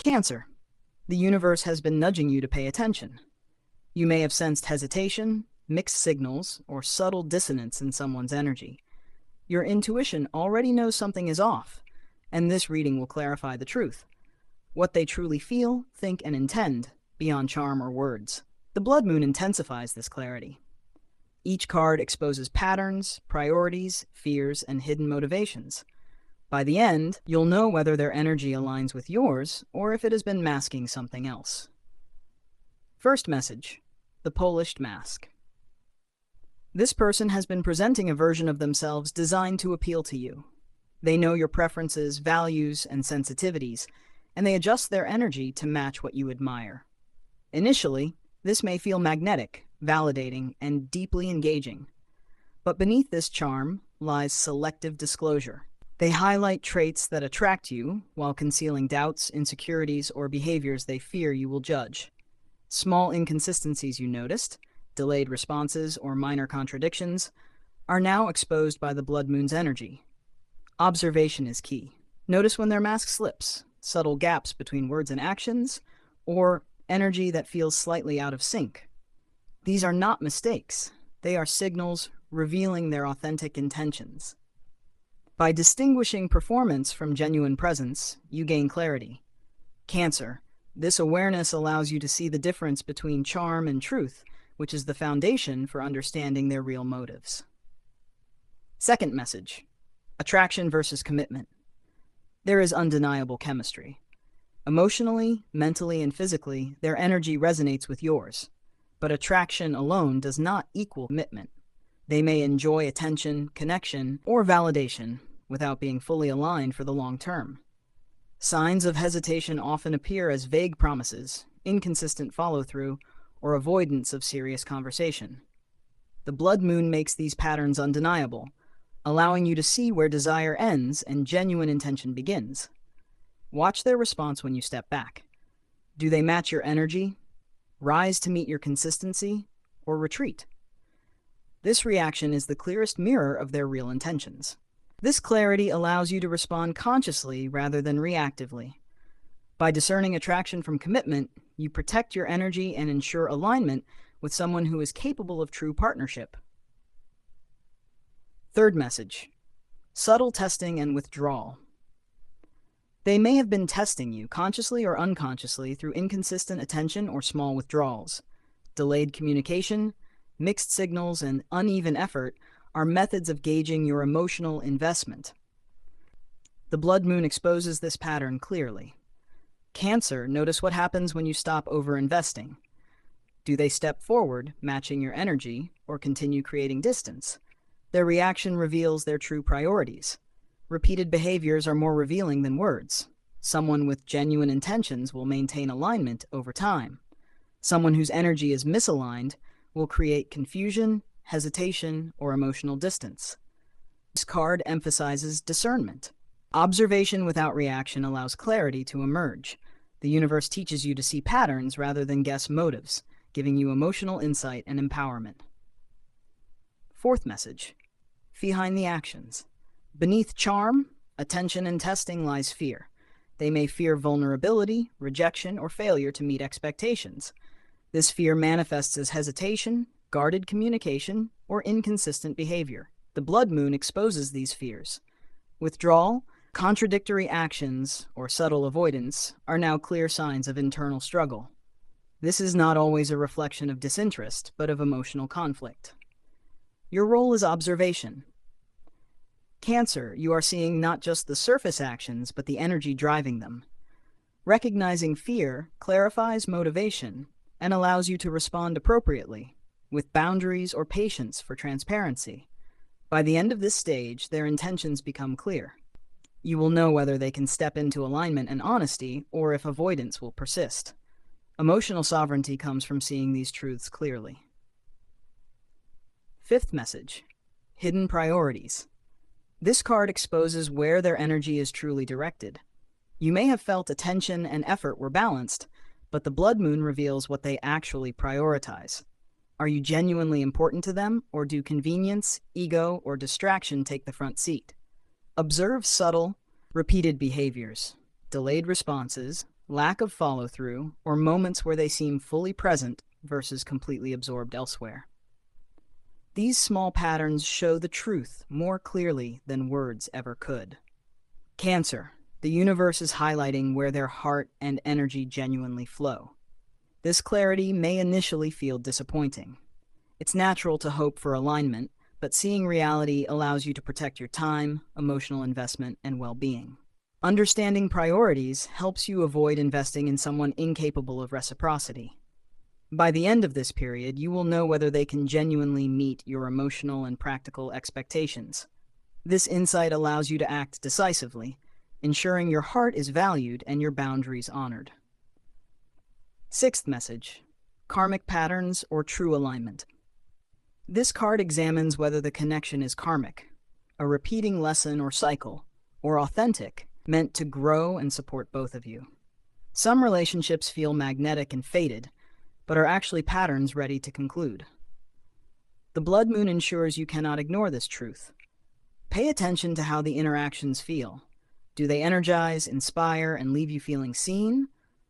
Cancer. The universe has been nudging you to pay attention. You may have sensed hesitation, mixed signals, or subtle dissonance in someone's energy. Your intuition already knows something is off, and this reading will clarify the truth. What they truly feel, think, and intend, beyond charm or words. The blood moon intensifies this clarity. Each card exposes patterns, priorities, fears, and hidden motivations. By the end, you'll know whether their energy aligns with yours or if it has been masking something else. First message: the polished mask. This person has been presenting a version of themselves designed to appeal to you. They know your preferences, values, and sensitivities, and they adjust their energy to match what you admire. Initially, this may feel magnetic, validating, and deeply engaging. But beneath this charm lies selective disclosure. They highlight traits that attract you while concealing doubts, insecurities, or behaviors they fear you will judge. Small inconsistencies you noticed, delayed responses, or minor contradictions are now exposed by the blood moon's energy. Observation is key. Notice when their mask slips, subtle gaps between words and actions, or energy that feels slightly out of sync. These are not mistakes. They are signals revealing their authentic intentions. By distinguishing performance from genuine presence, you gain clarity. Cancer. This awareness allows you to see the difference between charm and truth, which is the foundation for understanding their real motives. Second message: attraction versus commitment. There is undeniable chemistry. Emotionally, mentally, and physically, their energy resonates with yours. But attraction alone does not equal commitment. They may enjoy attention, connection, or validation without being fully aligned for the long term. Signs of hesitation often appear as vague promises, inconsistent follow-through, or avoidance of serious conversation. The blood moon makes these patterns undeniable, allowing you to see where desire ends and genuine intention begins. Watch their response when you step back. Do they match your energy, rise to meet your consistency, or retreat? This reaction is the clearest mirror of their real intentions. This clarity allows you to respond consciously rather than reactively. By discerning attraction from commitment, you protect your energy and ensure alignment with someone who is capable of true partnership. Third message: subtle testing and withdrawal. They may have been testing you, consciously or unconsciously, through inconsistent attention or small withdrawals. Delayed communication, mixed signals, and uneven effort are methods of gauging your emotional investment. The blood moon exposes this pattern clearly. Cancer, notice what happens when you stop over-investing. Do they step forward, matching your energy, or continue creating distance? Their reaction reveals their true priorities. Repeated behaviors are more revealing than words. Someone with genuine intentions will maintain alignment over time. Someone whose energy is misaligned will create confusion, hesitation, or emotional distance. This card emphasizes discernment. Observation without reaction allows clarity to emerge. The universe teaches you to see patterns rather than guess motives, giving you emotional insight and empowerment. Fourth message: behind the actions. Beneath charm, attention, and testing lies fear. They may fear vulnerability, rejection, or failure to meet expectations. This fear manifests as hesitation, guarded communication, or inconsistent behavior. The blood moon exposes these fears. Withdrawal, contradictory actions, or subtle avoidance are now clear signs of internal struggle. This is not always a reflection of disinterest, but of emotional conflict. Your role is observation. Cancer, you are seeing not just the surface actions, but the energy driving them. Recognizing fear clarifies motivation and allows you to respond appropriately, with boundaries or patience for transparency. By the end of this stage, their intentions become clear. You will know whether they can step into alignment and honesty, or if avoidance will persist. Emotional sovereignty comes from seeing these truths clearly. Fifth message: hidden priorities. This card exposes where their energy is truly directed. You may have felt attention and effort were balanced, but the blood moon reveals what they actually prioritize. Are you genuinely important to them, or do convenience, ego, or distraction take the front seat? Observe subtle, repeated behaviors, delayed responses, lack of follow-through, or moments where they seem fully present versus completely absorbed elsewhere. These small patterns show the truth more clearly than words ever could. Cancer. The universe is highlighting where their heart and energy genuinely flow. This clarity may initially feel disappointing. It's natural to hope for alignment, but seeing reality allows you to protect your time, emotional investment, and well-being. Understanding priorities helps you avoid investing in someone incapable of reciprocity. By the end of this period, you will know whether they can genuinely meet your emotional and practical expectations. This insight allows you to act decisively, ensuring your heart is valued and your boundaries honored. Sixth message: karmic patterns or true alignment. This card examines whether the connection is karmic, a repeating lesson or cycle, or authentic, meant to grow and support both of you. Some relationships feel magnetic and fated, but are actually patterns ready to conclude. The blood moon ensures you cannot ignore this truth. Pay attention to how the interactions feel. Do they energize, inspire, and leave you feeling seen?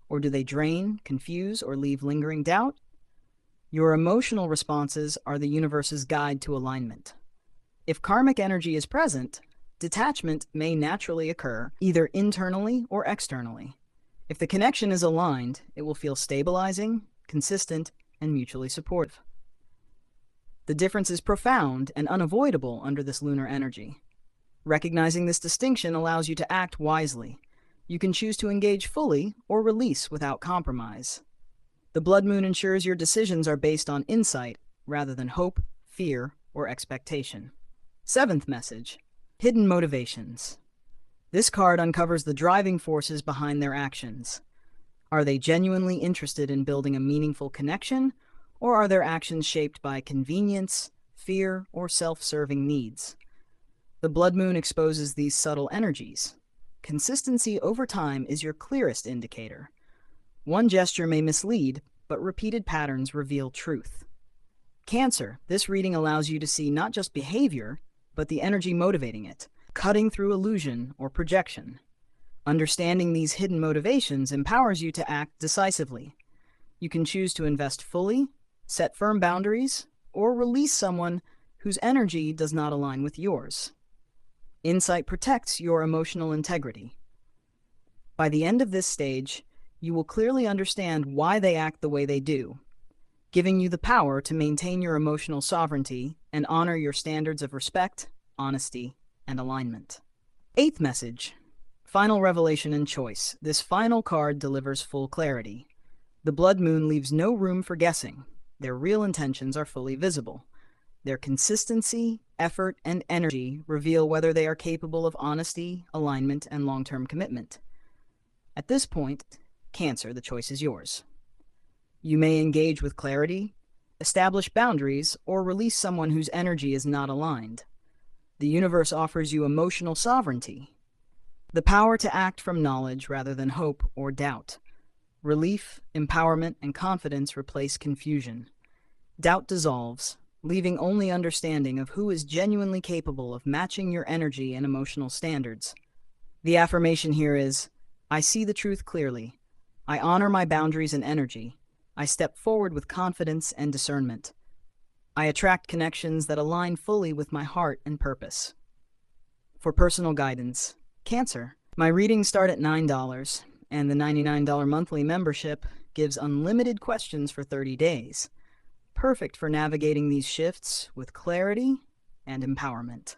Or do they drain, confuse, or leave lingering doubt? Your emotional responses are the universe's guide to alignment. If karmic energy is present, detachment may naturally occur, either internally or externally. If the connection is aligned, it will feel stabilizing, consistent, and mutually supportive. The difference is profound and unavoidable under this lunar energy. Recognizing this distinction allows you to act wisely. You can choose to engage fully or release without compromise. The blood moon ensures your decisions are based on insight rather than hope, fear, or expectation. Seventh message: hidden motivations. This card uncovers the driving forces behind their actions. Are they genuinely interested in building a meaningful connection, or are their actions shaped by convenience, fear, or self-serving needs? The blood moon exposes these subtle energies. Consistency over time is your clearest indicator. One gesture may mislead, but repeated patterns reveal truth. Cancer. This reading allows you to see not just behavior, but the energy motivating it, cutting through illusion or projection. Understanding these hidden motivations empowers you to act decisively. You can choose to invest fully, set firm boundaries, or release someone whose energy does not align with yours. Insight protects your emotional integrity. By the end of this stage, you will clearly understand why they act the way they do, giving you the power to maintain your emotional sovereignty and honor your standards of respect, honesty, and alignment. Eighth message: final revelation and choice. This final card delivers full clarity. The blood moon leaves no room for guessing. Their real intentions are fully visible. Their consistency, effort, and energy reveal whether they are capable of honesty, alignment, and long-term commitment. At this point, Cancer, the choice is yours. You may engage with clarity, establish boundaries, or release someone whose energy is not aligned. The universe offers you emotional sovereignty, the power to act from knowledge rather than hope or doubt. Relief, empowerment, and confidence replace confusion. Doubt dissolves, leaving only understanding of who is genuinely capable of matching your energy and emotional standards. The affirmation here is, I see the truth clearly. I honor my boundaries and energy. I step forward with confidence and discernment. I attract connections that align fully with my heart and purpose. For personal guidance, Cancer. My readings start at $9, and the $99 monthly membership gives unlimited questions for 30 days. Perfect for navigating these shifts with clarity and empowerment.